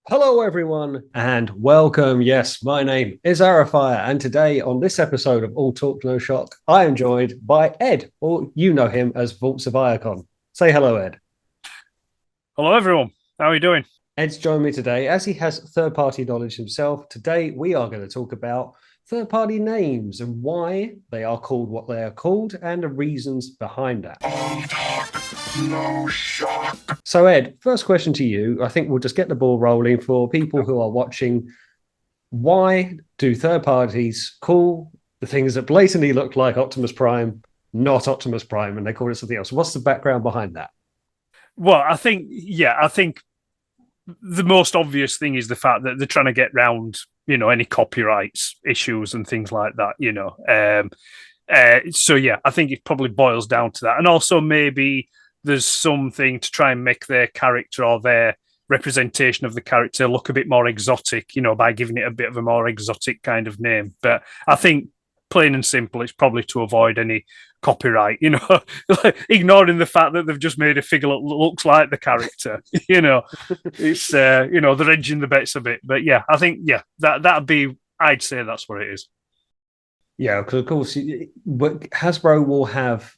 Hello, everyone, and welcome. Yes, my name is Arafire, and today on this episode of All Talk No Shock, I am joined by Ed, or you know him as Vaults of Iacon. Say hello, Ed. Hello, everyone. How are you doing? Ed's joined me today as he has third party knowledge himself. Today, we are going to talk about third party names and why they are called what they are called and the reasons behind that. No shock. So, Ed, first question to you. I think we'll just get the ball rolling for people who are watching. Why do third parties call the things that blatantly look like Optimus Prime not Optimus Prime and they call it something else? What's the background behind that? Well, I think the most obvious thing is the fact that they're trying to get round, any copyrights issues and things like that, So yeah, I think it probably boils down to that, and also maybe there's something to try and make their character or their representation of the character look a bit more exotic, by giving it a bit of a more exotic kind of name. But I think plain and simple, it's probably to avoid any copyright, ignoring the fact that they've just made a figure that looks like the character, it's, they're edging the bets a bit. But yeah, I think, that'd be, I'd say that's what it is. Yeah, because of course, Hasbro will have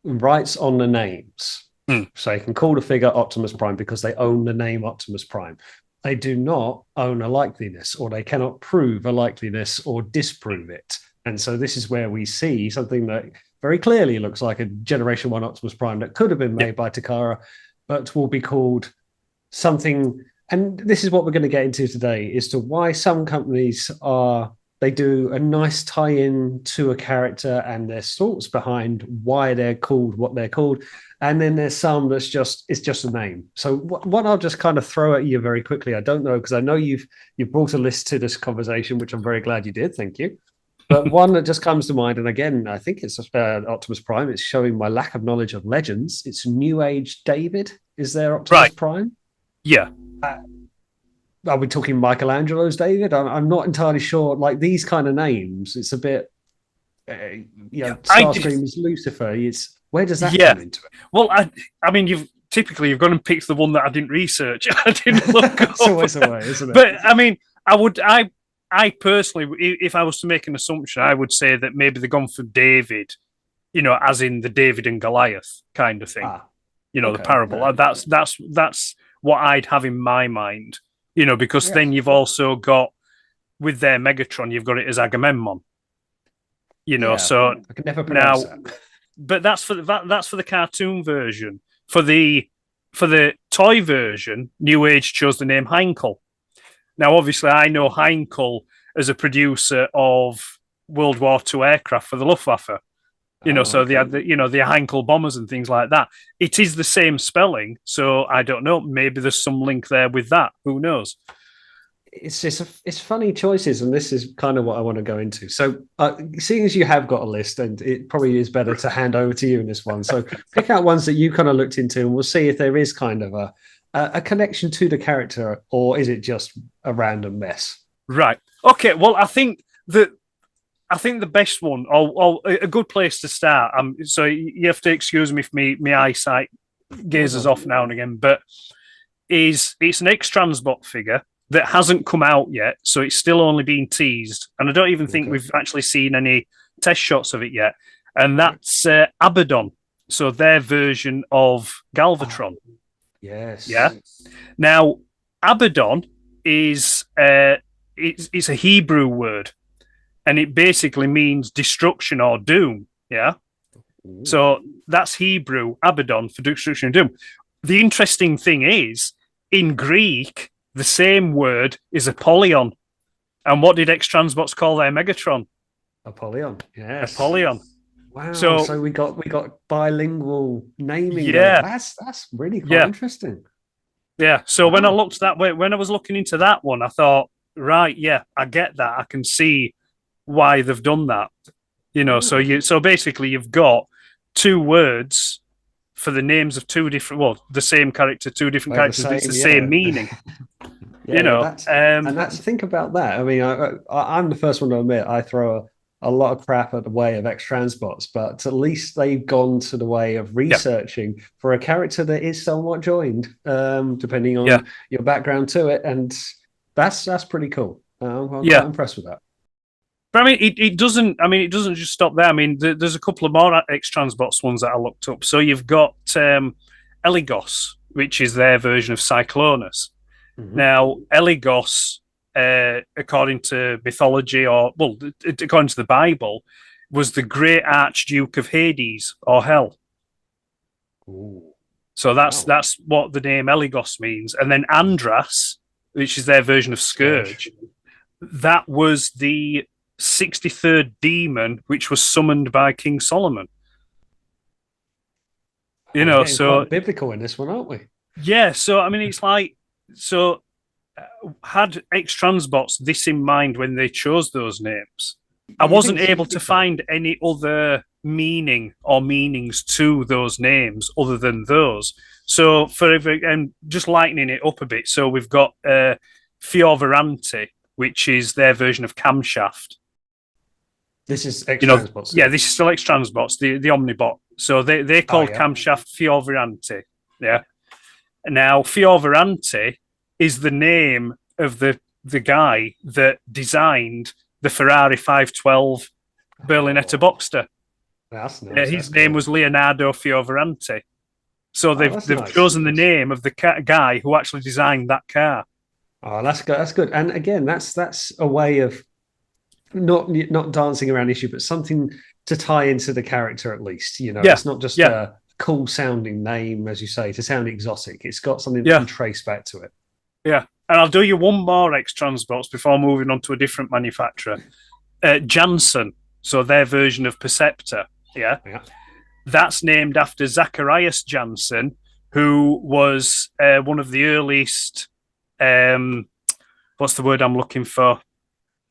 rights on the names. Hmm. So they can call the figure Optimus Prime because they own the name Optimus Prime. They do not own a likeliness, or they cannot prove a likeliness or disprove it. And so this is where we see something that very clearly looks like a Generation 1 Optimus Prime that could have been made by Takara, but will be called something. And this is what we're going to get into today, as to why some companies they do a nice tie-in to a character and their thoughts behind why they're called what they're called. And then there's some that's it's just a name. So what I'll just kind of throw at you very quickly. I don't know, because I know you've brought a list to this conversation, which I'm very glad you did. Thank you. But one that just comes to mind, and again, I think it's Optimus Prime. It's showing my lack of knowledge of Legends. It's New Age David. Is there Optimus Right. Prime? Yeah. Are we talking Michelangelo's David? I'm not entirely sure. Like these kind of names, it's a bit, Yeah. Starscream is Lucifer. It's where does that Yeah. come into it? Well, I mean, you've gone and picked the one that I didn't research. I didn't look It's up. always a way, isn't it? But I mean, I personally, if I was to make an assumption, I would say that maybe they've gone for David, as in the David and Goliath kind of thing. Ah, The okay. parable. That's what I'd have in my mind. Because Yeah. then you've also got with their Megatron, you've got it as Agamemnon. Yeah. So I can never pronounce now, that. but that's for the cartoon version. For the toy version, New Age chose the name Heinkel. Now, obviously, I know Heinkel as a producer of World War II aircraft for the Luftwaffe. So they had the Heinkel bombers and things like that. It is the same spelling, so I don't know. Maybe there's some link there with that. Who knows? It's funny choices, and this is kind of what I want to go into. So, seeing as you have got a list, and it probably is better to hand over to you in this one. So, pick out ones that you kind of looked into, and we'll see if there is kind of a connection to the character, or is it just a random mess? Right. Okay. Well, I think the best one, or a good place to start. So you have to excuse me if my eyesight gazes off now and again, but it's an X-Transbot figure that hasn't come out yet, so it's still only being teased, and I don't even think we've actually seen any test shots of it yet. And that's Abaddon, so their version of Galvatron. Oh, yes. Yeah. Now, Abaddon is it's a Hebrew word, and it basically means destruction or doom. Yeah. Ooh. So that's Hebrew, Abaddon, for destruction and doom. The interesting thing is, in Greek, the same word is Apollyon. And what did X-Transbots call their Megatron? Apollyon. Yes. Apollyon. Wow. So So we got bilingual naming yeah, there. That's really quite yeah, interesting. yeah. So when Wow. I was looking into that one, I thought, right, yeah, I get that. I can see why they've done that. Yeah. So basically you've got two words for the names of two different, well, the same character, two different They're the characters, but it's same, the yeah. same meaning. Yeah, well, that's Um, and that's think about that. I mean, I'm the first one to admit I throw a lot of crap at the way of X-Transbots, but at least they've gone to the way of Yeah, researching for a character that is somewhat joined, depending yeah, on your background to it, and that's pretty cool. I'm yeah. quite impressed with that. But I mean, it doesn't. I mean, it doesn't just stop there. I mean, there's a couple of more X-Transbots ones that I looked up. So you've got Eligos, which is their version of Cyclonus. Mm-hmm. Now, Eligos, according to mythology, or well, according to the Bible, was the great Archduke of Hades or Hell. Ooh, So that's wow. that's what the name Eligos means. And then Andras, which is their version of Scourge. Scourge, that was the 63rd demon, which was summoned by King Solomon. Oh, we're getting So quite biblical in this one, aren't we? yeah, so I mean, it's like so had X Transbots this in mind when they chose those names. I You wasn't think so? You able to think so? find any other meaning or meanings to those names other than those. So for and just lightening it up a bit, so we've got Fiovaranti, which is their version of camshaft. This is X You know, Transport yeah, still. this is still X Transbots, the Omnibot. So they Oh called yeah. camshaft Fiovaranti. Yeah. Now Fiovaranti is the name of the guy that designed the Ferrari 512 Berlinetta Oh, Boxster. that's nice. That's His name cool. was Leonardo Fiovaranti. So Oh, that's they've nice. chosen the name of the guy who actually designed that car. Oh, that's good. That's good. And again, that's a way of not dancing around the issue, but something to tie into the character at least. You know, Yeah, it's not just yeah, a cool sounding name, as you say, to sound exotic. It's got something that can yeah, trace back to it. yeah. And I'll do you one more X Transbots before moving on to a different manufacturer. Janssen, so their version of Perceptor. Yeah, Yeah. that's named after Zacharias Janssen, who was one of the earliest. Um, what's the word I'm looking for?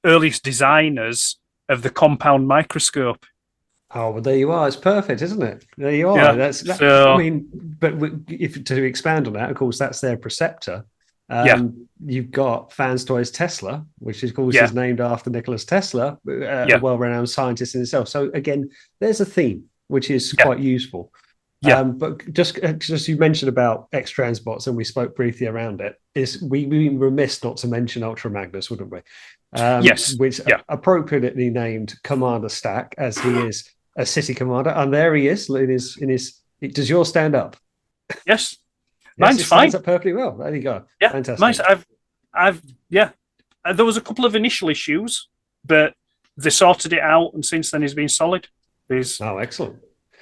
Earliest designers of the compound microscope. Oh, well, there you are. It's perfect, isn't it? There you are. Yeah. That's that. I So mean, but if to expand on that, of course, that's their preceptor. yeah, You've got Fans Toys Tesla, which of course yeah, is named after Nicholas Tesla, a yeah, well-renowned scientist in itself. So again, there's a theme which is yeah, quite useful. yeah, But just you mentioned about X Transbots, and we spoke briefly around it. Is we remiss not to mention Ultra Magnus, wouldn't we? yes, Which yeah, appropriately named Commander Stack, as he is a city commander, and there he is in his. Does yours stand up? yes. Yes, Mine's it stands fine. up perfectly well. There you go. Yeah, mine's. Fantastic. I've, yeah. There was a couple of initial issues, but they sorted it out, and since then he's been solid. He's Oh, excellent.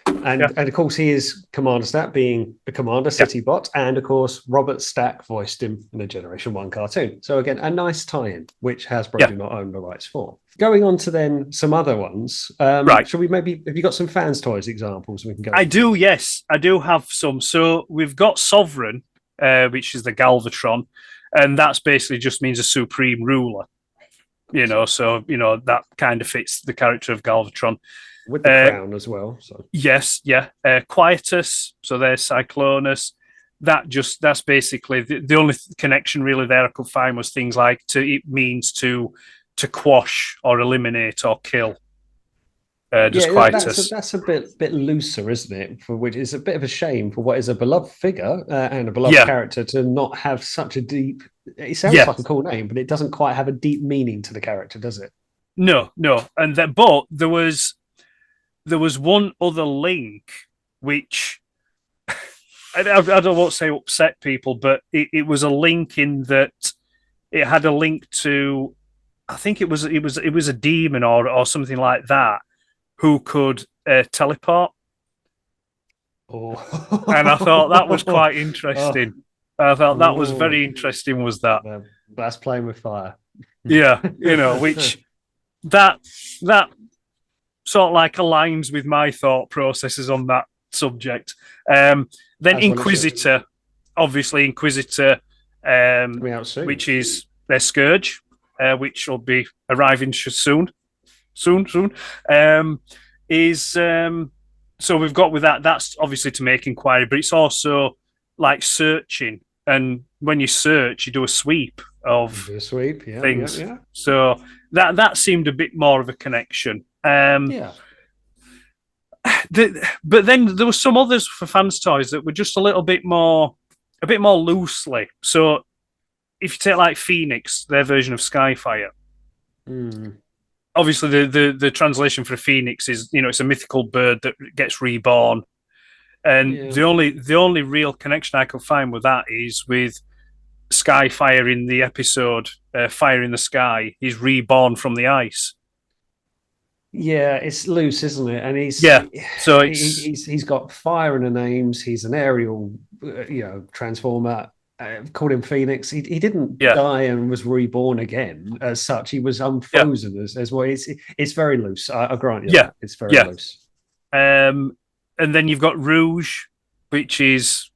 yeah, And of course he is Commander Stack, being a commander yeah, city bot, and of course Robert Stack voiced him in the Generation One cartoon. So again, a nice tie-in, which Hasbro yeah. do not own the rights for. Going on to then some other ones. Right. Shall we maybe have you got some fans toys examples we can go I through? do. Yes, I do have some. So we've got Sovereign, which is the Galvatron, and that's basically just means a supreme ruler. So that kind of fits the character of Galvatron. With the Uh, crown as well. So yes, yeah. Quietus, so there's Cyclonus. That's basically the only connection really there I could find was things like it means to quash or eliminate or kill. Just yeah, that's Quietus. that's a bit looser, isn't it? For which is a bit of a shame for what is a beloved figure and a beloved Yeah, character to not have such a deep. It sounds yeah. like a cool name, but it doesn't quite have a deep meaning to the character, does it? No, no. And that, but there was one other link which I don't want to say upset people, but it was a link in that it had a link to I think it was a demon or something like that who could teleport, and I thought that was Oh, quite oh, interesting. I thought that was oh, very interesting. Was that? that's playing with fire. Yeah, which that that sort of like aligns with my thought processes on that subject. Then As well it should. Inquisitor, obviously Inquisitor, Coming out soon. which is their Scourge, which will be arriving soon, soon. Um, is So we've got with that. That's obviously to make inquiry, but it's also like searching. And when you search, you do a sweep of Do a sweep. Yeah, yeah, things. yeah. So that seemed a bit more of a connection. Yeah. But then there were some others for fans toys that were just a bit more loosely. So if you take like Phoenix, their version of Skyfire, Mm. obviously the translation for a phoenix is, it's a mythical bird that gets reborn, and Yeah. the only real connection I could find with that is with Skyfire in the episode Fire in the Sky. He's reborn from the ice. Yeah, it's loose, isn't it? And Yeah, so it's he's got fire in the names. He's an aerial, transformer. Called him Phoenix. He didn't yeah, die and was reborn again as such. He was yeah, unfrozen as well. It's very loose. I grant you yeah, that. It's very yeah. loose. Um, and then you've got Rouge, which is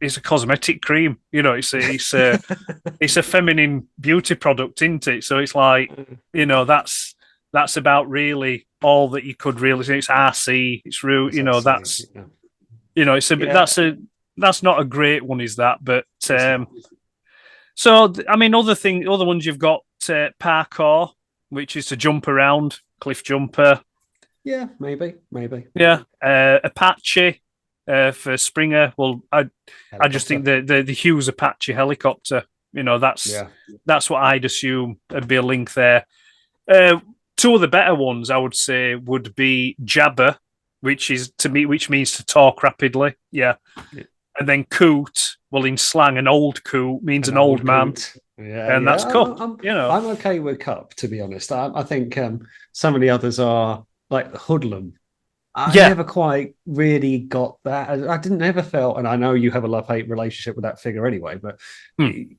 a cosmetic cream. It's a feminine beauty product, isn't it? So it's like, that's about really all that you could really say. It's RC, it's real, It's actually, that's yeah. it's a bit Yeah, that's not a great one, is that? But it's not. so I mean, other ones you've got parkour, which is to jump around, cliff jumper. Yeah, maybe. Yeah, Apache for Springer. Well, I just think Helicopter. the Hughes Apache helicopter. Yeah. That's what I'd assume would be a link there. Uh, Two of the better ones I would say would be Jabber, which means to talk rapidly. Yeah, Yeah. and then Coot. Well, in slang, an old coot means An an old old man, coot. Yeah, and yeah. that's Cup. I'm okay with Cup, to be honest. I think some of the others are like Hoodlum. I Yeah. never quite really got that. I didn't ever felt, and I know you have a love-hate relationship with that figure anyway, but Hmm.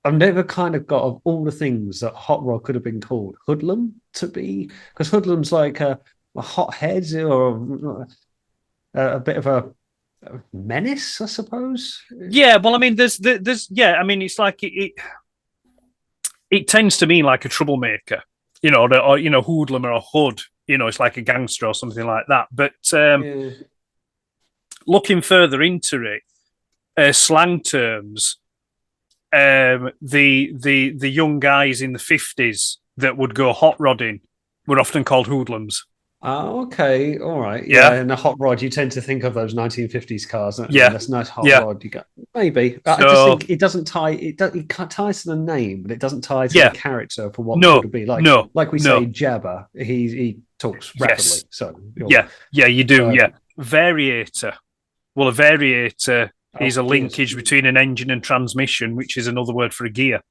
I've never kind of got of all the things that Hot Rod could have been called Hoodlum to be, because Hoodlum's like a hothead or a bit of a menace, I suppose. Yeah, well, I mean, yeah, I mean, it's like it tends to mean like a troublemaker, or hoodlum or a hood, it's like a gangster or something like that. But Yeah. looking further into it, slang terms, the young guys in the 50s that would go hot rodding were often called hoodlums. Oh, okay, all right, yeah. Yeah, And a hot rod, you tend to think of those 1950s cars, don't you? yeah, That's a nice hot yeah. rod. You go, maybe. I just So think it doesn't tie. It ties to the name, but it doesn't tie to the yeah, character for what no, could be like. no, Like we say, no. Jabba. He talks rapidly, Yes, so yeah, yeah. You do, uh, yeah. Variator. Well, a variator is oh, a gears. linkage between an engine and transmission, which is another word for a gear.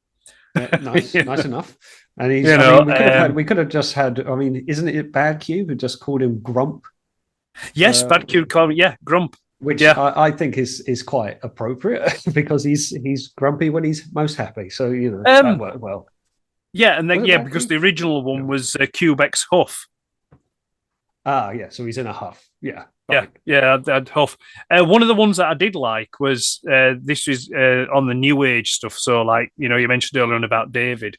Nice, you nice enough. And he's. know, I mean, we um, could have just had. I mean, isn't it Bad Cube who just called him Grump? yes, Uh, bad cute comment. Yeah, grump. which Yeah, I think is quite appropriate because he's grumpy when he's most happy. So that um, worked well. yeah, and Was then it yeah, Bad because Cube? the original one No. was Cubex Huff. Yeah. So he's in a huff. Yeah, Yeah, fine. yeah, I'd Huff. One of the ones that I did like was this was on the New Age stuff. So, like you mentioned earlier on about David,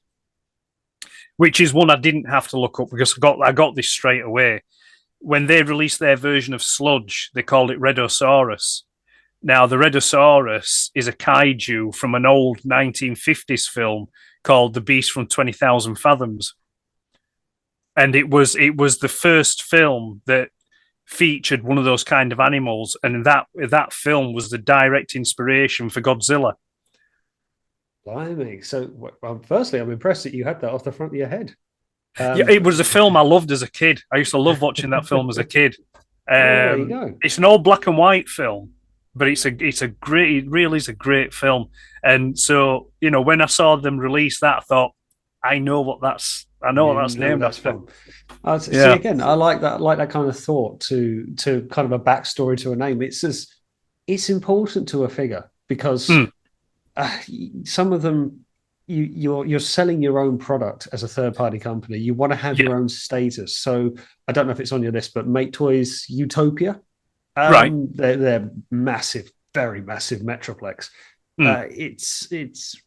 which is one I didn't have to look up because I got this straight away. When they released their version of Sludge, they called it Redosaurus. Now, the Redosaurus is a kaiju from an old 1950s film called The Beast from 20,000 Fathoms. And it was the first film that featured one of those kind of animals, and that film was the direct inspiration for Godzilla. Blimey. So, well, firstly, I'm impressed that you had that off the front of your head. Yeah, Um, it was a film I loved as a kid. I used to love watching that film as a kid. well, there you go. It's an old black and white film, but it really is a great film. And so, when I saw them release that, I thought, I know what You that's know named that's after. fun. See Yeah. again. I like that. I like that kind of thought to kind of a backstory to a name. It's important to a figure because Hmm. uh, some of them you're selling your own product as a third party company. You want to have Yeah. your own status. So I don't know if it's on your list, but Make Toys Utopia. Right. They're massive, very massive Metroplex. Hmm. It's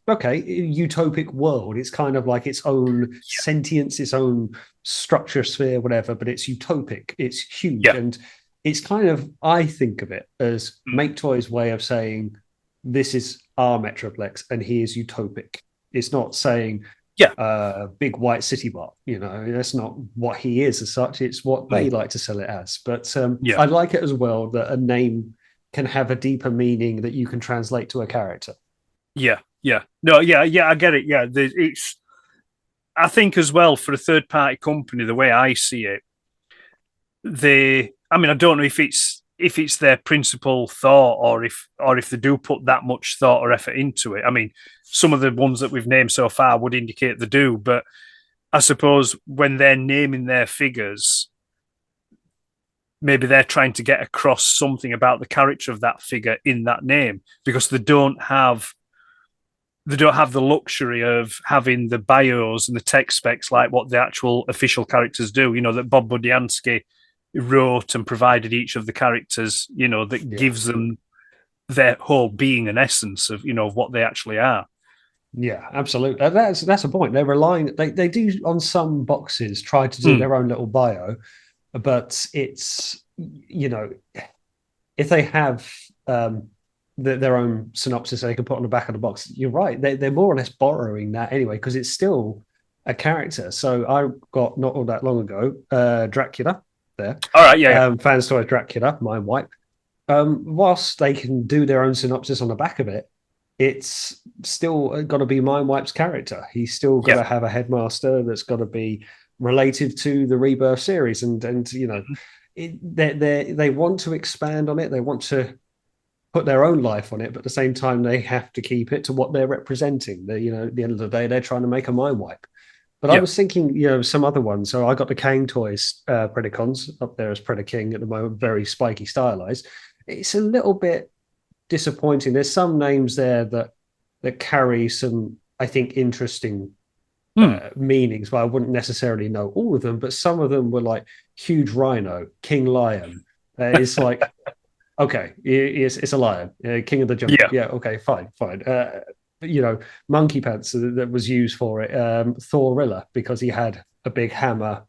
okay, utopic world. It's kind of like its own sentience, its own structure sphere, whatever. But it's utopic. It's huge, Yeah. and it's kind of I think of it as Hmm. Make Toys' way of saying this is our Metroplex, and he is utopic. It's not saying Yeah, big white city bot. That's not what he is as such. It's what they mm, like to sell it as. But yeah, I like it as well that a name can have a deeper meaning that you can translate to a character. yeah, yeah. No, yeah, yeah. I get it. Yeah, it's. I think as well for a third party company, the way I see it, they. I mean, I don't know if it's their principal thought or if they do put that much thought or effort into it. I mean, some of the ones that we've named so far would indicate they do, but I suppose when they're naming their figures, maybe they're trying to get across something about the character of that figure in that name because they don't have the luxury of having the bios and the tech specs like what the actual official characters do. That Bob Budiansky wrote and provided each of the characters. That Yeah. gives them their whole being and essence of what they actually are. Yeah, absolutely. That's a point. They're relying. They do on some boxes try to do Mm, their own little bio, but it's if they have their own synopsis they can put on the back of the box. You're right. They're more or less borrowing that anyway because it's still a character. So I got not all that long ago Dracula there. all right, yeah, Fans toys Dracula, mind wipe. Whilst they can do their own synopsis on the back of it, it's still got to be Mindwipe's character. He's still got yeah, to have a headmaster that's got to be related to the Rebirth series, and they want to expand on it. They want to put their own life on it, but at the same time, they have to keep it to what they're representing. At the end of the day, they're trying to make a Mindwipe. But I yeah, was thinking, some other ones. So I got the Kang Toys Predacons up there as Predaking at the moment, very spiky stylized. It's a little bit disappointing. There's some names there that carry some, I think, interesting mm, meanings, but I wouldn't necessarily know all of them. But some of them were like huge rhino, king lion. It's like, okay, it's a lion, king of the jungle. yeah, Yeah, okay, fine, fine. Monkey pants that was used for it. Thorilla because he had a big hammer.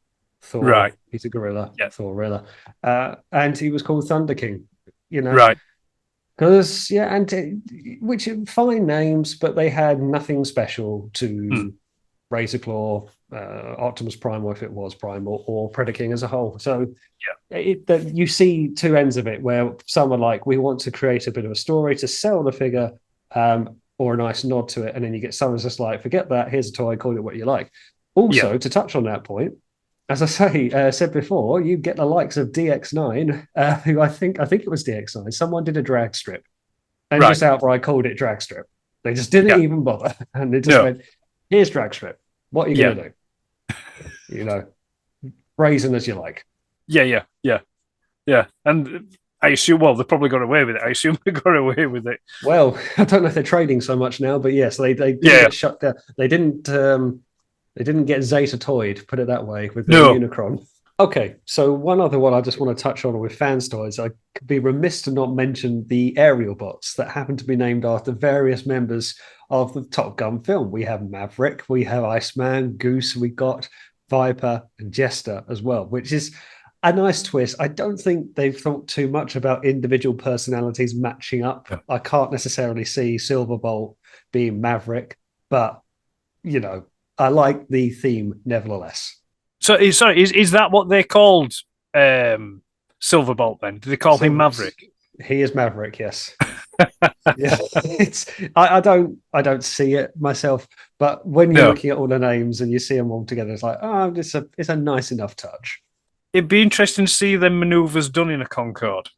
right, Thor, he's a gorilla. yeah, Thorilla, and he was called Thunder King. You know, right, because which are fine names, but they had nothing special mm, to Razor Claw, Optimus Prime, or if it was Prime, or Predaking as a whole. So you see two ends of it, where some are like, we want to create a bit of a story to sell the figure, or a nice nod to it, and then you get someone's just like, forget that. Here's a toy. Call it what you like. yeah, Also, to touch on that point, as said before, you get the likes of DX9, who I think it was DX9. Someone did a drag strip and right, just outright called it drag strip. They just didn't yeah, even bother, and they just no, went, "Here's drag strip. What are you yeah, going to do? You know, brazen as you like." yeah, yeah, yeah, yeah. And I assume, well, they probably got away with it. I assume they got away with it. Well, I don't know if they're trading so much now, but yes, they didn't Yeah, get shut down. They didn't get Zeta toyed, put it that way, with their no, Unicron. Okay, so one other one I just want to touch on with fans toys. I could be remiss to not mention the aerial bots that happen to be named after various members of the Top Gun film. We have Maverick, we have Iceman, Goose, we got Viper and Jester as well, which is a nice twist. I don't think they've thought too much about individual personalities matching up. no. I can't necessarily see Silverbolt being Maverick, but you know, I like the theme nevertheless. So, sorry, is that what they called Silverbolt? Then do they call him Silver, Maverick? he is Maverick, yes. Yeah, it's I don't see it myself, but when you're No, looking at all the names and you see them all together, it's like, oh, it's a nice enough touch. it'd be interesting to see them maneuvers done in a Concorde.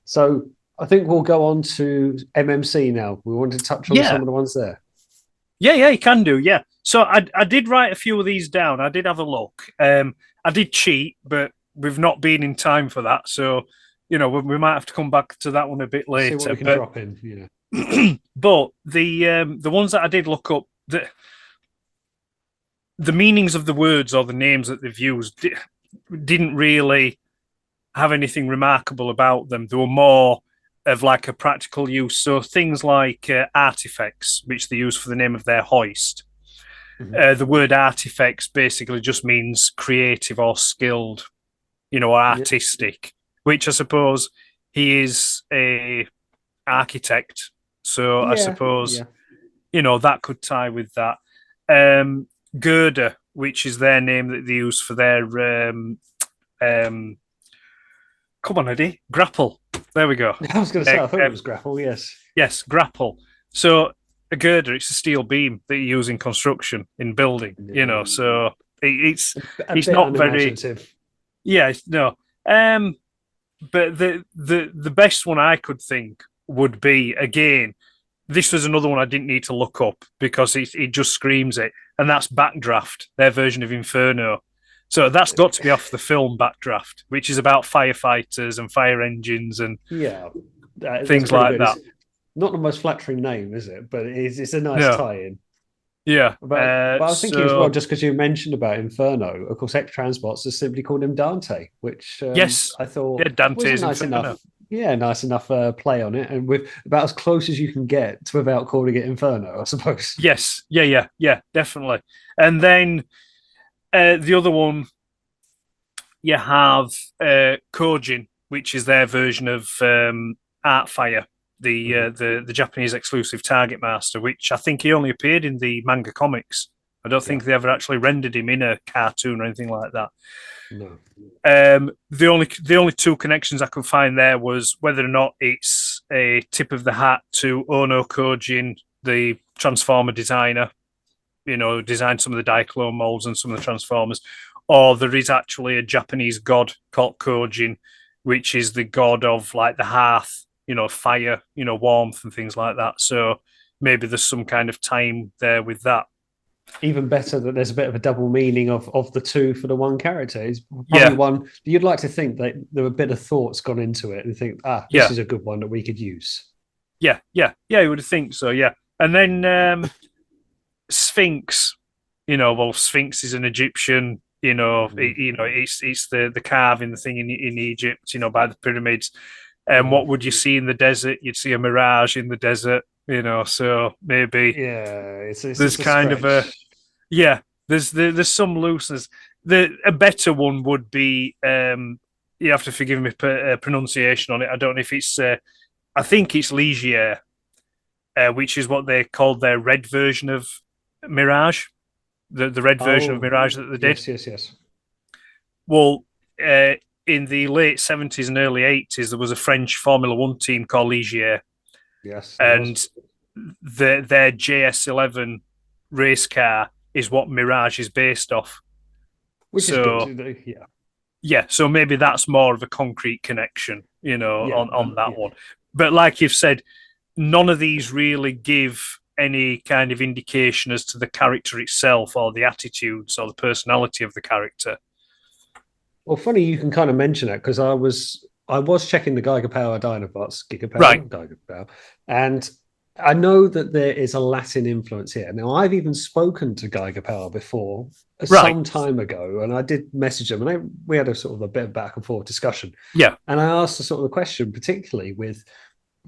So I think we'll go on to MMC now. We want to touch on some Yeah, of the ones there. yeah, yeah, you can do. Yeah. So I did write a few of these down. I did have a look. I did cheat, but we've not been in time for that. So we might have to come back to that one a bit See what later. we can drop in. Yeah. But the ones that I did look up, the meanings of the words or the names that they've used didn't really have anything remarkable about them. They were more of like a practical use. So things like artifacts, which they use for the name of their hoist. Mhm. The word artifacts basically just means creative or skilled, or Yeah. artistic, which I suppose he is a architect. So I Yeah. suppose Yeah. that could tie with that. Girder, which is their name that they use for their um, come on, Eddie, grapple. There we go. I was going to say, I thought it was grapple. Yes. Yes, grapple. So a girder, it's a steel beam that you use in construction, in building. So it's A it's bit not very. unimaginative. Yeah, no. Um, but the best one I could think would be, again, this was another one I didn't need to look up because it just screams it, and that's Backdraft, their version of Inferno. So that's got to be off the film Backdraft, which is about firefighters and fire engines and Yeah, that's things pretty like good. that. It's not the most flattering name, is it? But it's a nice No, tie-in. yeah. But I was thinking as well, just because you mentioned about Inferno, of course, X Transports has simply called him Dante, which Yes, I yeah, thought was a Dante's nice Inferno. enough, yeah, nice enough play on it, and with about as close as you can get without calling it Inferno, I suppose. Yes, yeah, definitely. And then the other one, you have Kojin, which is their version of Artfire, the Japanese exclusive Target Master, which I think he only appeared in the manga comics. I don't Yeah, think they ever actually rendered him in a cartoon or anything like that. no, The only two connections I could find there was whether or not it's a tip of the hat to Ono Kojin, the Transformer designer, designed some of the Diaclone molds and some of the Transformers, or there is actually a Japanese god called Kojin, which is the god of like the hearth, fire, warmth and things like that. So maybe there's some kind of time there with that. even better that there's a bit of a double meaning of the two for the one character. It's probably Yeah, one you'd like to think that there were a bit of thoughts gone into it and think, this yeah, is a good one that we could use. yeah. You would think so. Yeah, and then Sphinx. Well, Sphinx is an Egyptian. It's the carving the thing in Egypt. By the pyramids. And Mm. what would you see in the desert? You'd see a mirage in the desert. So maybe Yeah, there's it's a kind of a stretch. yeah. There's some looseness. A better one would be you have to forgive me pronunciation on it. I don't know if it's I think it's Ligier, which is what they called their red version of Mirage, the red version of Oh, Mirage that they did. yes. Well, uh, in the late 70s and early 80s, there was a French Formula One team called Ligier, Yes, there was. and their JS11 race car is what Mirage is based off. Which is good. So Yeah. yeah, so maybe that's more of a concrete connection, Yeah. on that Yeah. one. But like you've said, none of these really give any kind of indication as to the character itself or the attitudes or the personality of the character. Well, funny you can kind of mention it because I was checking the Geiger Power Dinobots, Right. Geiger Power, and I know that there is a Latin influence here. Now, I've even spoken to Geiger Power before Right. some time ago, and I did message them, and we had a sort of a bit of back and forth discussion. Yeah. And I asked the sort of the question, particularly with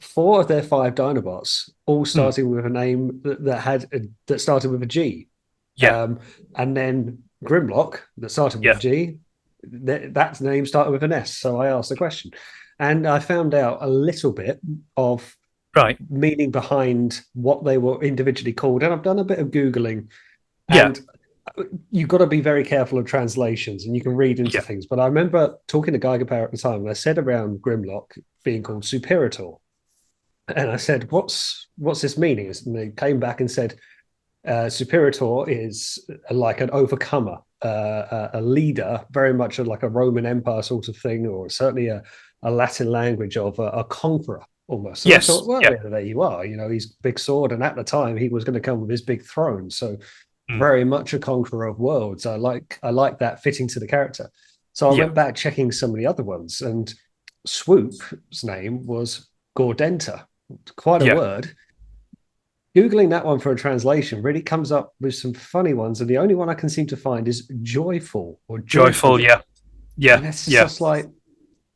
four of their five Dinobots, all Mm. starting with a name that started with a G, Yeah. and then Grimlock that started with a Yeah. G. That name started with an S. So I asked the question, and I found out a little bit of Right. meaning behind what they were individually called. And I've done a bit of Googling, Yeah. and you've got to be very careful of translations and you can read into Yeah. things. But I remember talking to Geiger Power at the time, and I said around Grimlock being called Superator. And I said, what's this meaning? And they came back and said, Superator is like an overcomer, a leader, very much like a Roman Empire sort of thing, or certainly a Latin language of a conqueror almost. And I Yes. thought, well, Yeah. yeah, there you are. He's big sword, and at the time he was going to come with his big throne. So Mm. very much a conqueror of worlds. I like that fitting to the character. So I Yeah. went back checking some of the other ones, and Swoop's name was Gordenta. Quite a Yeah. word. Googling that one for a translation really comes up with some funny ones, and the only one I can seem to find is joyful or Joyful. joyfully. Yeah. Yeah. And that's Yeah. just like,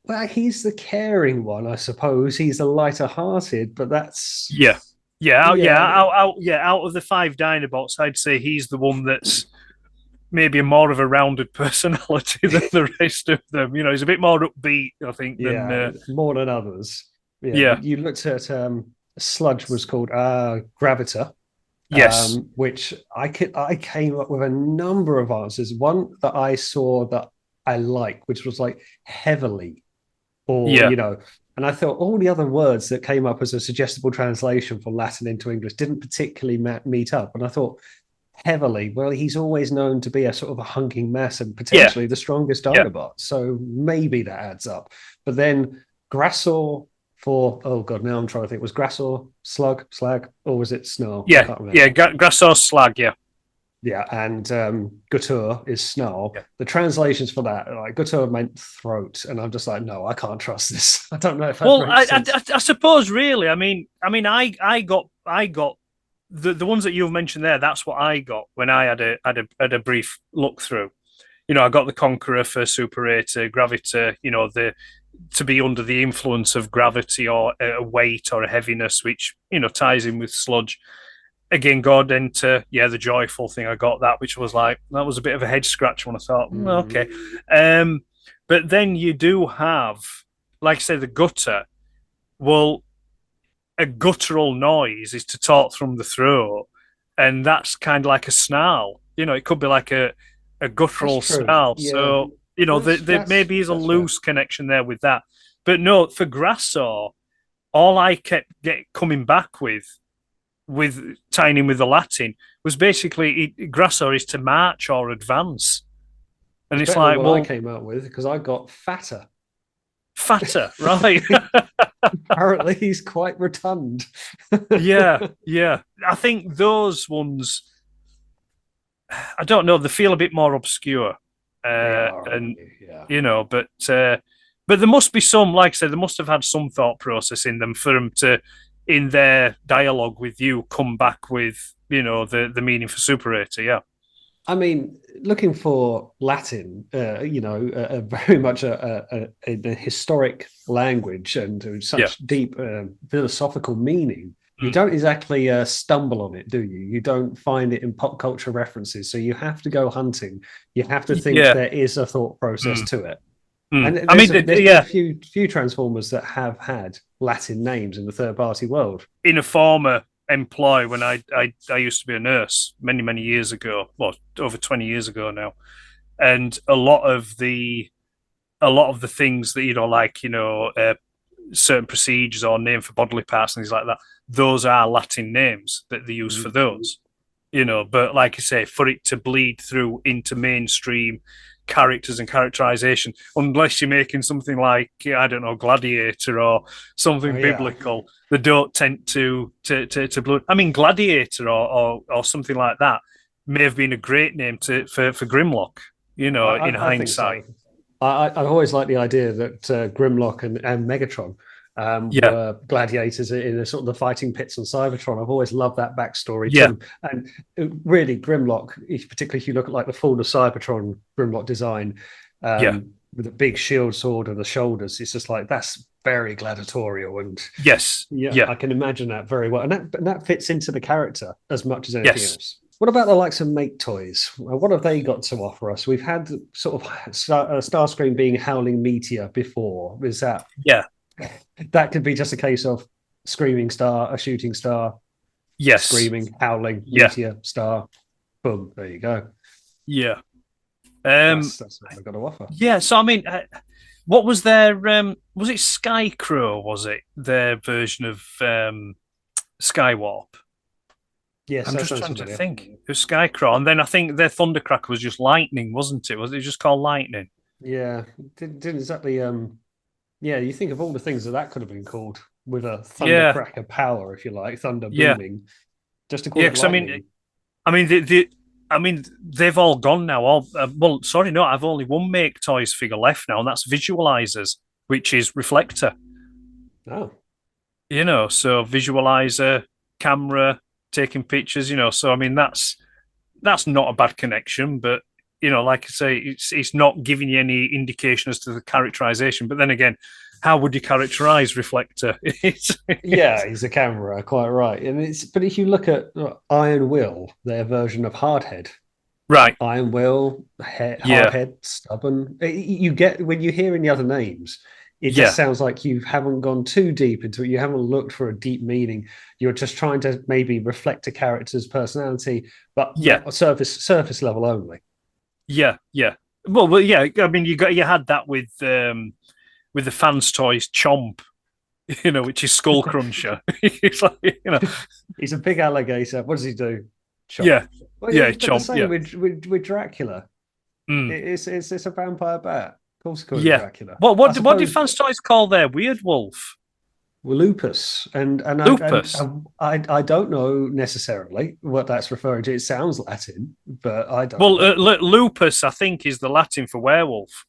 well, he's the caring one, I suppose. He's the lighter hearted, but that's, Yeah. yeah, Out of the five Dinobots, I'd say he's the one that's maybe more of a rounded personality than the rest of them. He's a bit more upbeat, I think, than yeah, more than others. Yeah, yeah. you looked at Sludge was called Gravita, Yes. which I came up with a number of answers. One that I saw that I like, which was like heavily, or Yeah. and I thought all the other words that came up as a suggestible translation from Latin into English didn't particularly meet up. And I thought heavily, well, he's always known to be a sort of a hunking mess and Yeah. potentially the strongest Yeah. Dinobot. So maybe that adds up. But then Grassor for, oh God, now I'm trying to think, was Grassor slug, slag, or was it Snarl? I Yeah. can't Yeah. remember. Grassor slag. Yeah. Yeah, and Gutur is Snarl. Yeah. The translations for that, like Gutur meant throat, and I'm just like, no, I can't trust this. I don't know if that Well, makes sense. I suppose really. I got the ones that you've mentioned there. That's what I got when I had a brief look through. I got the Conqueror for Superator, Gravita. The to be under the influence of gravity or a weight or a heaviness, which ties in with sludge. Again, God into the joyful thing. I got that, which was like that was a bit of a head scratch when I thought, Mm. okay. Um, but then you do have, like I say, the gutter. Well, a guttural noise is to talk from the throat, and that's kind of like a snarl. It could be like a That's guttural true. snarl. Yeah, So there that's maybe is a that's fair. loose connection there with that. But no, for Grassor, all I kept coming back with tying in with the Latin was basically Grassor is to march or advance, and It's it's better than like, what I well, came out with because I got fatter. fatter, right? Apparently, he's quite rotund. Yeah, yeah. I think those ones, I don't know, they feel a bit more obscure, They are, aren't and you? Yeah. but there must be some, like I said, they must have had some thought process in them for them to, in their dialogue with you, come back with the meaning for superator. Yeah, I mean, looking for Latin, very much a historic language and yeah, such deep philosophical meaning. You mm. don't exactly stumble on it, do you? You don't find it in pop culture references. So you have to go hunting. You have to think Yeah. there is a thought process Mm. to it. Mm. And I mean, there's been a yeah, few Transformers that have had Latin names in the third party world. in a former employ when I used to be a nurse many years ago, well, over 20 years ago now, and a lot of the things that like certain procedures or name for bodily parts and things like that, those are Latin names that they use for Mm. those. But like I say, for it to bleed through into mainstream characters and characterization, unless you're making something like I don't know, Gladiator or Oh something yeah. biblical, they don't tend to blood. I mean, Gladiator or something like that may have been a great name for Grimlock. In I think hindsight, so. I've always liked the idea that Grimlock and Megatron yeah, were gladiators in a sort of the fighting pits on Cybertron. I've always loved that backstory yeah, too. And really, Grimlock, particularly if you look at like the Fall of Cybertron Grimlock design, yeah, with a big shield sword and the shoulders, it's just like that's very gladiatorial. And yes, yeah, yeah, I can imagine that very well. And that fits into the character as much as anything yes, else. What about the likes of Make Toys? What have they got to offer us? We've had sort of Starscream being Howling Meteor before. Is yeah, that could be just a case of screaming star, a shooting star, yes, screaming, howling, yeah, meteor, star. Boom, there you go. yeah. That's what they've got to offer. Yeah. So I mean, what was their was it Skycrow? Was it their version of Skywarp? Yes, I'm that just sounds trying to familiar. think. It was Skycrow, and then I think their Thundercracker was just Lightning, wasn't it? Was it just called Lightning? Yeah, didn't exactly. Yeah, you think of all the things that could have been called with a Yeah, thundercracker power, if you like, thunder yeah, booming, just to call yeah. it Because lightning. I mean, I mean, they've all gone now. All well, sorry, no, I've only one Make Toys figure left now, and that's Visualizers, which is Reflector. Oh, So visualizer, camera, taking pictures. So I mean, that's not a bad connection, but like I say, it's not giving you any indication as to the characterization. But then again, how would you characterize Reflector? yeah, he's a camera, quite right. And but if you look at Iron Will, their version of Hardhead, Right. Iron Will, Yeah. Hardhead, Stubborn. You get when you hear any other names, it just Yeah, sounds like you haven't gone too deep into it. You haven't looked for a deep meaning. You're just trying to maybe reflect a character's personality, but yeah, surface level only. yeah. Well, yeah. I mean, you had that with the fans' toys Chomp, which is Skull Cruncher. It's like, He's a big alligator. What does he do? Chomp. yeah, Well, yeah, but the Chomp, same yeah, with Dracula. mm, It's a vampire bat. Of course, call him yeah. Dracula. I What did suppose fans' toys call their weird wolf? lupus, Lupus. I don't know necessarily what that's referring to. It sounds Latin, but I don't Well, know. lupus, I think, is the Latin for werewolf.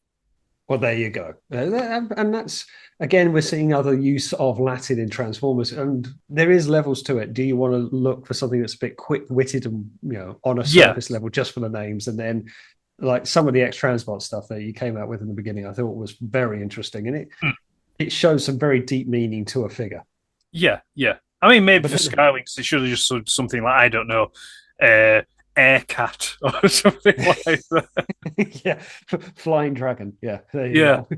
Well, there you go. And that's again, we're seeing other use of Latin in Transformers, and there is levels to it. Do you want to look for something that's a bit quick-witted and on a Yeah, surface level just for the names, and then like some of the X-Transbot stuff that you came out with in the beginning, I thought was very interesting, and mm, it shows some very deep meaning to a figure. yeah. I mean, maybe But for then, Skywings, they should have just said something like, I don't know, uh, Aircat or something like that. yeah, Flying Dragon. Yeah, there you Yeah, go.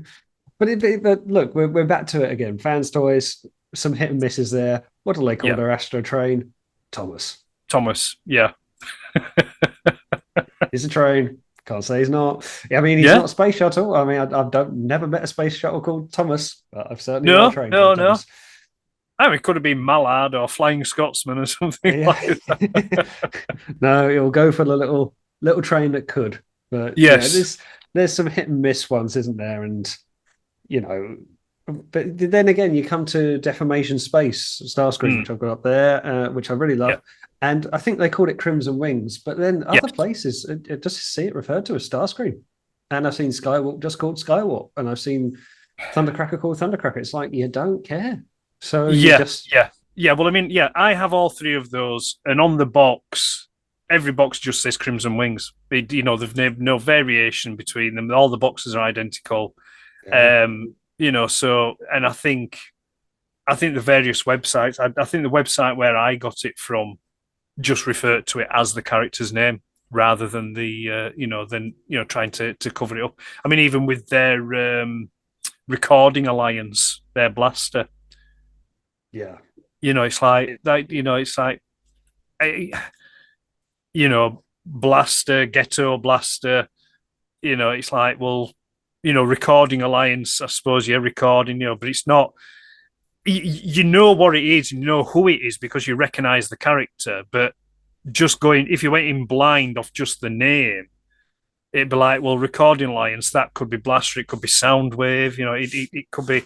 But look, we're back to it again. Fans toys, some hit and misses there. What do they call yeah. their Astro Train? Thomas. Thomas. Yeah, He's a train. Can't say he's not. I mean, he's yeah. not a space shuttle. I mean, I don't never met a space shuttle called Thomas, but I've certainly met a No, train no, called no. Thomas. I mean, it could have been Mallard or Flying Scotsman or something Yeah. like that. No, it'll go for the little train that could. But yeah, Yes. there's some hit and miss ones, isn't there? And you know, but then again, you come to Defamation Space, Starscream, Mm, which I've got up there, which I really yeah. love. And I think they called it Crimson Wings, but then Yeah. other places just see it referred to as Starscream. And I've seen Skywalk just called Skywalk, and I've seen Thundercracker called Thundercracker. It's like you don't care, so you Yeah. just Yeah. Yeah. Well, I mean, yeah, I have all three of those, and on the box, every box just says Crimson Wings. They've no variation between them. All the boxes are identical. yeah, So, and I think the various websites. I think the website where I got it from just referred to it as the character's name rather than trying to cover it up. I mean, even with their recording alliance, their blaster, yeah, it's like it, that. It's like eh, blaster, ghetto blaster. It's like, well, recording alliance. I suppose, yeah, recording. But it's not. You know what it is, you know who it is because you recognize the character, but just going if you went in blind off just the name, it'd be like, well, recording alliance, that could be blaster, it could be soundwave, it could be,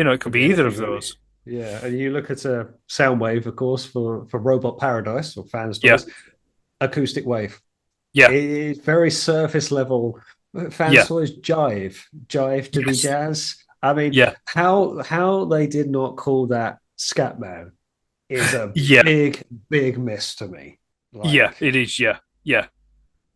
it could could be be either anything of really. those. Yeah, and you look at a Soundwave, of course, for Robot Paradise or Fans Yeah, Toys, Acoustic Wave. yeah, It's very surface level. Fans yeah, toys jive to be yes, jazz. I mean, yeah, how they did not call that Scatman is a yeah, big miss to me. yeah, Like, it is. Yeah, yeah,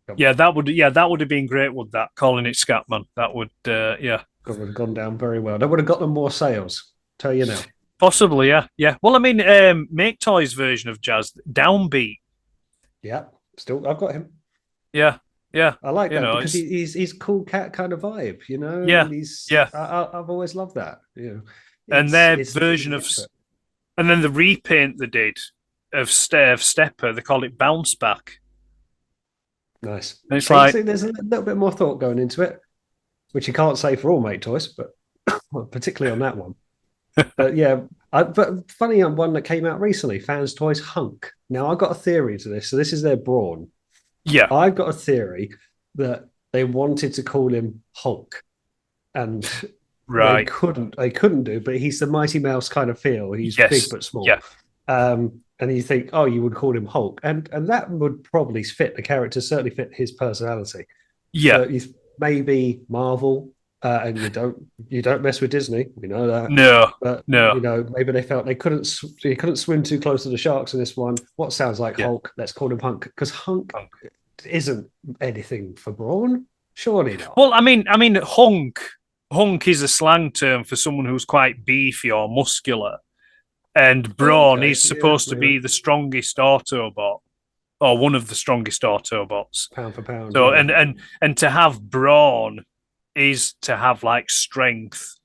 come yeah. on, That would have been great. Would that calling it Scatman? That would, yeah, could have gone down very well. That would have got them more sales. Tell you now. possibly, yeah, yeah. Well, I mean, Make Toys version of jazz, Downbeat. Yeah, still I've got him. Yeah, yeah. I like that because It's he's cool cat kind of vibe, yeah, and he's yeah. I've always loved that. And It's their it's easy version to of, get to it. and then the repaint they did of Stepper, they call it Bounce Back. Nice. And it's See, like, see, there's a little bit more thought going into it, which you can't say for all mate toys, but well, particularly on that one. But yeah, but funny one that came out recently, Fans Toys Hunk. Now I've got a theory to this. So this is their brawn. yeah, I've got a theory that they wanted to call him Hulk, and right, they couldn't do, but he's the Mighty Mouse kind of feel. He's big yes, but small. yeah, And you think, oh, you would call him Hulk, and that would probably fit the character, certainly fit his personality. yeah, But maybe Marvel, and you don't mess with Disney. We know that. no, But no, maybe they felt they couldn't swim too close to the sharks in this one. What sounds like yeah. Hulk? Let's call him Hunk because Hunk isn't anything for Brawn. Surely not. Well, I mean, hunk is a slang term for someone who's quite beefy or muscular, and Brawn Okay, is yeah, supposed to maybe be the strongest Autobot or one of the strongest Autobots. pound for pound. So, Yeah, and to have Brawn is to have like strength,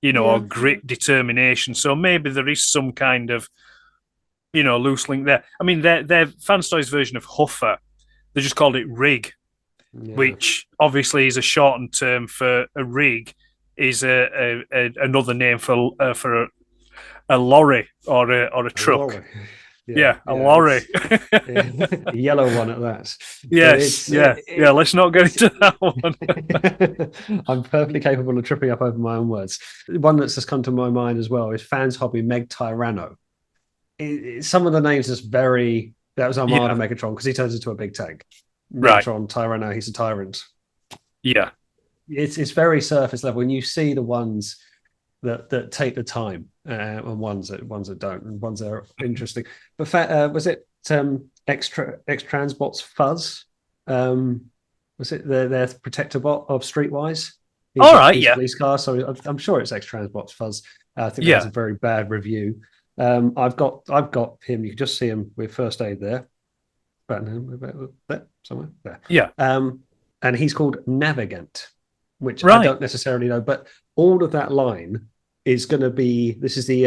or Yeah, yeah. grit, determination. So maybe there is some kind of, loose link there. I mean, their fan stories version of Huffer, they just called it Rig, Yeah. which obviously is a shortened term for a rig, is another name for a lorry or a A truck. lorry. Yeah, Yeah, a yeah, lorry. it's yeah, a yellow one at that. But Yes, yeah, yeah. Let's not go it's into that one. I'm perfectly capable of tripping up over my own words. One that's just come to my mind as well is Fans Hobby Meg Tyranno. Some of the names is very that was Armada Yeah, Megatron because he turns into a big tank. right. Megatron Tyranno, he's a tyrant. Yeah, It's very surface level, and you see the ones that take the time, and ones that don't, and ones that are interesting. But was it X Transbot's Fuzz? Was it their protector bot of Streetwise? He's all got right. his Yeah, police car, so I'm sure it's X Transbot's Fuzz. I think that has yeah, a very bad review. I've got him. You can just see him with first aid there, but there somewhere there. yeah. Um, and he's called Navigant, which I Right. don't necessarily know, but all of that line is going to be this is the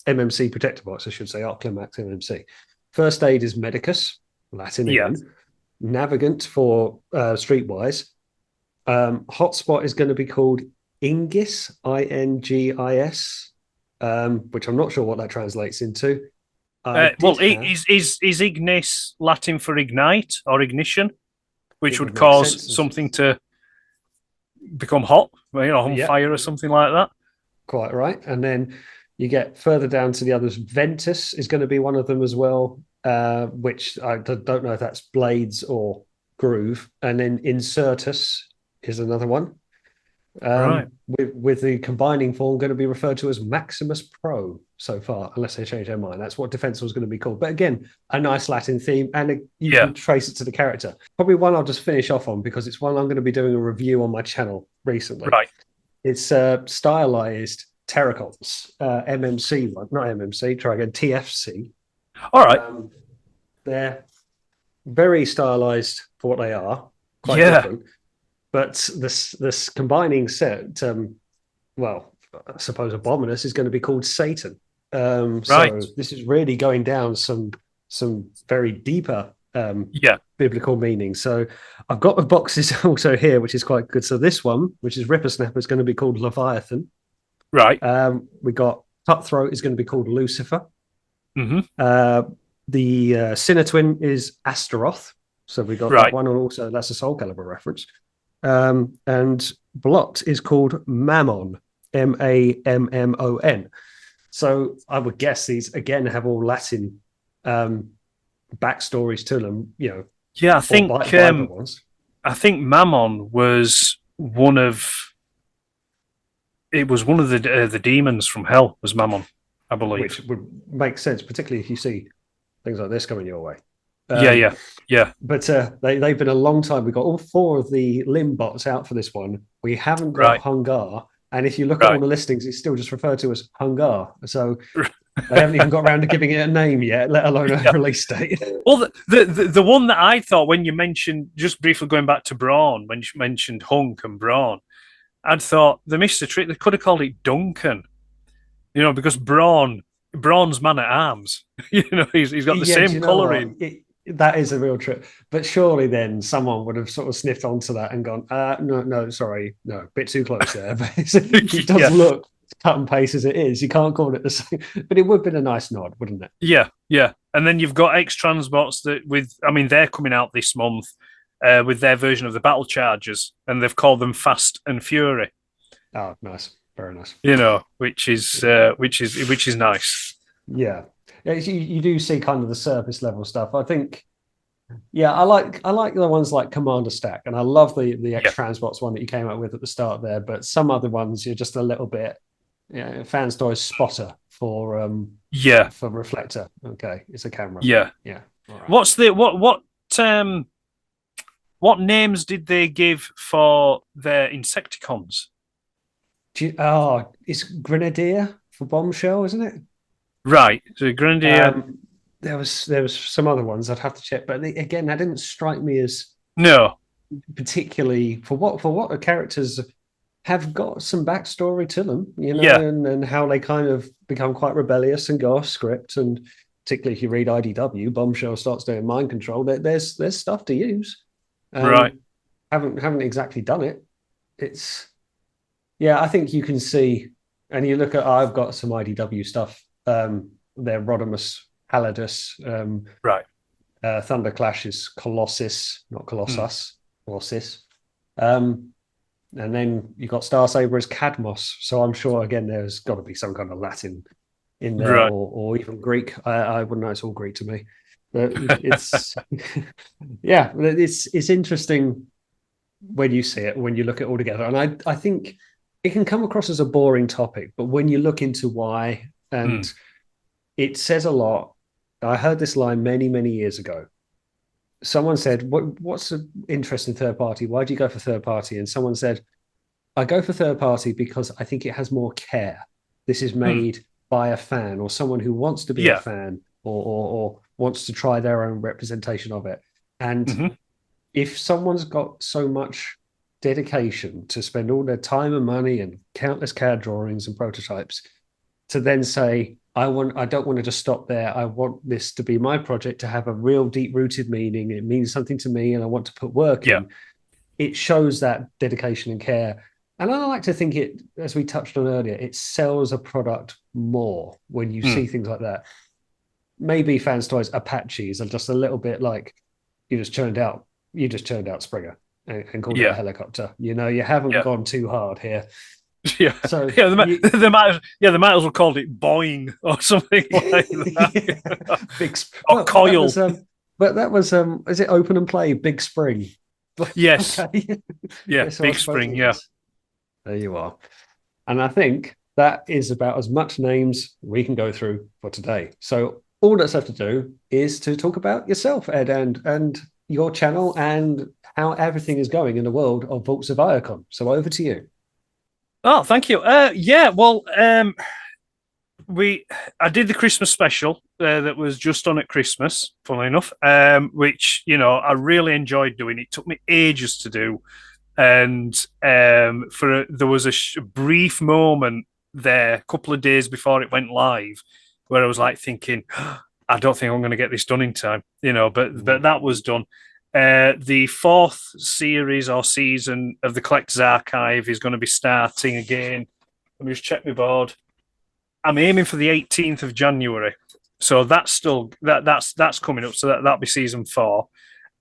MMC protector box, I should say, Arc Climax MMC. First aid is Medicus, Latin Yeah. again. Navigant for Streetwise. Hotspot is going to be called Ingis, Ingis, which I'm not sure what that translates into. I Well, did have, is Ignis Latin for ignite or ignition, which it would would make cause sense. something to become hot, on Yeah, fire or something like that. quite right. And then you get further down to the others. Ventus is going to be one of them as well, which I don't know if that's Blades or Groove. And then Insertus is another one. Right. With the combining form going to be referred to as Maximus Pro so far, unless they change their mind. That's what Defensor was going to be called. But again, a nice Latin theme, and you Yeah. can trace it to the character. Probably one I'll just finish off on because it's one I'm going to be doing a review on my channel recently. Right. It's stylized terracons, MMC one, not MMC, try again, TFC. All right. They're very stylized for what they are, quite Yeah. different. But this combining set, well, I suppose Abominus is going to be called Satan. Right. So this is really going down some very deeper Yeah. biblical meaning. So I've got the boxes also here, which is quite good. So this one, which is Ripper Snapper, is going to be called Leviathan. Right. We got Cutthroat is going to be called Lucifer. Mm-hmm. The Sinner Twin is Astaroth. So we got that Right. one, and also that's a Soul Calibur reference. And Blot is called Mammon, Mammon. So I would guess these again have all Latin backstories to them, Yeah. or Bible ones, I think Mammon was one of the demons from hell. Was Mammon, I believe. which would make sense, particularly if you see things like this coming your way. Yeah. Um, Yeah. Yeah. but they've been a long time. We've got all four of the limb bots out for this one. We haven't got Right. Hungar. And if you look at all Right. the listings, it's still just referred to as Hungar. So they haven't even got around to giving it a name yet, let alone a Yeah. release date. Well, the one that I thought when you mentioned, just briefly going back to Braun, when you mentioned Hunk and Braun, I'd thought they missed a trick. They could have called it Duncan, because Braun's man at arms. He's got the Yeah, do same you know what? colouring. That is a real trip. But surely then someone would have sort of sniffed onto that and gone, no, sorry, no, a bit too close there. But it does Yeah. look cut and paste as it is. You can't call it the same. But it would have been a nice nod, wouldn't it? Yeah, yeah. And then you've got X Transbots they're coming out this month with their version of the Battle Chargers, and they've called them Fast and Fury. Oh, nice. Very nice. Which is nice. Yeah. You do see kind of the surface level stuff. I think, yeah, I like the ones like Commander Stack, and I love the X Yeah, Transbots one that you came up with at the start there. But some other ones you're just a little bit, fan story spotter yeah, for Reflector. Okay, it's a camera. yeah. Yeah. All right. What's the what names did they give for their Insecticons? It's Grenadier for Bombshell, isn't it? Right, so Grenadier. There was some other ones I'd have to check, but again, that didn't strike me as No, particularly for what the characters have got some backstory to them, Yeah, and how they kind of become quite rebellious and go off script. And particularly if you read IDW, Bombshell starts doing mind control. There's stuff to use. right. Haven't exactly done it. It's Yeah, I think you can see, and you look at. I've got some IDW stuff. They're Rodimus, Halidus, Right. Thunder Clash is Colossus, not Mm. Colossus, Colossus. Um, and then you've got Star Saber as Cadmos. So I'm sure again there's got to be some kind of Latin in there, Right. or even Greek. I wouldn't know. It's all Greek to me, but it's yeah, it's interesting when you see it, when you look at it all together. And I think it can come across as a boring topic, but when you look into why, Mm. and it says a lot. I heard this line many, many years ago. Someone said, what's the interest in third party? Why do you go for third party? And someone said, I go for third party because I think it has more care. This is Mm. made by a fan or someone who wants to be a Yeah. fan, or wants to try their own representation of it. And Hmm. if someone's got so much dedication to spend all their time and money and countless CAD drawings and prototypes to then say, I don't want to just stop there. I want this to be my project to have a real deep rooted meaning. It means something to me and I want to put work Yeah. in. It shows that dedication and care. And I like to think it, as we touched on earlier, it sells a product more when you Mm. see things like that. Maybe fans toys Apaches are just a little bit like you just churned out you just churned out Springer and called it a Yeah. helicopter. You haven't Yeah. gone too hard here. Yeah. So Yeah. you They might as well called it Boeing or something like that. yeah, big Or Coil. but that was is it open and play Big Spring? Yes. Okay. Yeah. Yeah, so I Big suppose Spring. it Yeah. is. There you are. And I think that is about as much names we can go through for today. So all that's left to do is to talk about yourself, Ed, and your channel and how everything is going in the world of Vaults of Iacon. So over to you. Oh, thank you. Yeah. Well, we I did the Christmas special that was just on at Christmas, funnily enough, which I really enjoyed doing. It took me ages to do, and there was a brief moment there, a couple of days before it went live, where I was like thinking, I don't think I'm going to get this done in time, but that was done. The fourth series or season of the Collector's Archive is going to be starting again. Let me just check my board. I'm aiming for the 18th of January, so that's still that's coming up. So that'll be season 4.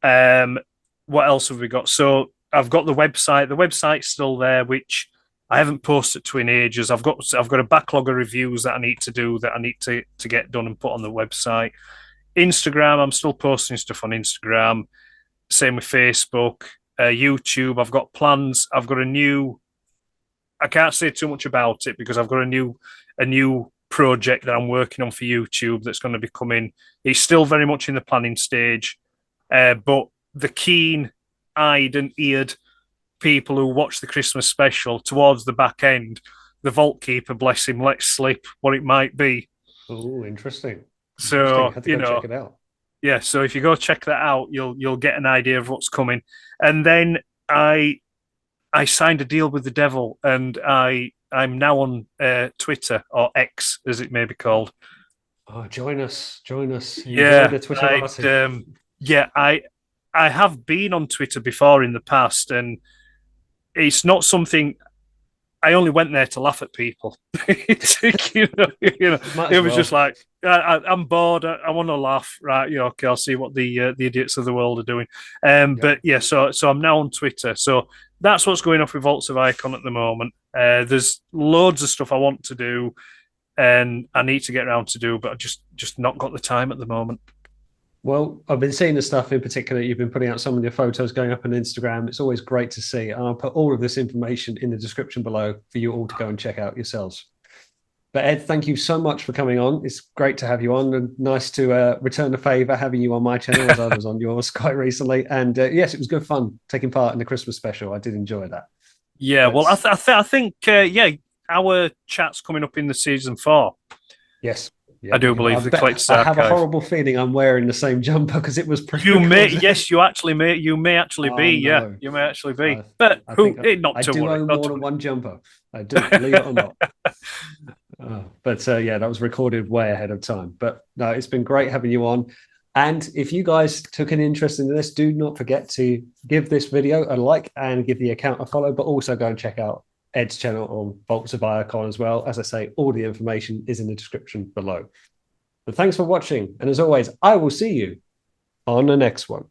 Um, what else have we got? So I've got the website. The website's still there, which I haven't posted to in ages. I've got a backlog of reviews that I need to do, that I need to get done and put on the website. Instagram, I'm still posting stuff on Instagram. Same with Facebook, YouTube. I've got plans. I've got a new. I can't say too much about it because I've got a new project that I'm working on for YouTube that's going to be coming. It's still very much in the planning stage, but the keen-eyed and eared people who watch the Christmas special towards the back end, the Vault Keeper, bless him, let slip what it might be. Oh, interesting. Interesting. So Had to go check it out. yeah. So if you go check that out, you'll get an idea of what's coming. And then I signed a deal with the devil, and I'm now on Twitter, or X as it may be called. Oh, join us. Join us. Enjoy Yeah, the Twitterati. yeah, I have been on Twitter before in the past, and it's not something. I only went there to laugh at people. Might It as was just well. like I'm bored. I want to laugh. Right? Okay, I'll see what the idiots of the world are doing. Yep. But yeah, so I'm now on Twitter. So that's what's going off with Vaults of Icon at the moment. There's loads of stuff I want to do, and I need to get around to do, but I just not got the time at the moment. Well, I've been seeing the stuff in particular. You've been putting out some of your photos going up on Instagram. It's always great to see. And I'll put all of this information in the description below for you all to go and check out yourselves. But Ed, thank you so much for coming on. It's great to have you on, and nice to return the favor having you on my channel as I was on yours quite recently. And yes, it was good fun taking part in the Christmas special. I did enjoy that. Yeah, But well, I think yeah, our chat's coming up in the season 4. yes, I do I believe the bet collector's I have a archive. horrible feeling I'm wearing the same jumper because it was You may, pre-recorded. yes, you may actually Oh be, yeah, no. you may actually be. I, But I who? think Not I to do worry, own not more to than worry. one jumper. I do, believe it or not. But yeah, that was recorded way ahead of time. But no, it's been great having you on. And if you guys took an interest in this, do not forget to give this video a like and give the account a follow, but also go and check out Ed's channel on Vaults of Iacon as well. As I say, all the information is in the description below. But thanks for watching. And as always, I will see you on the next one.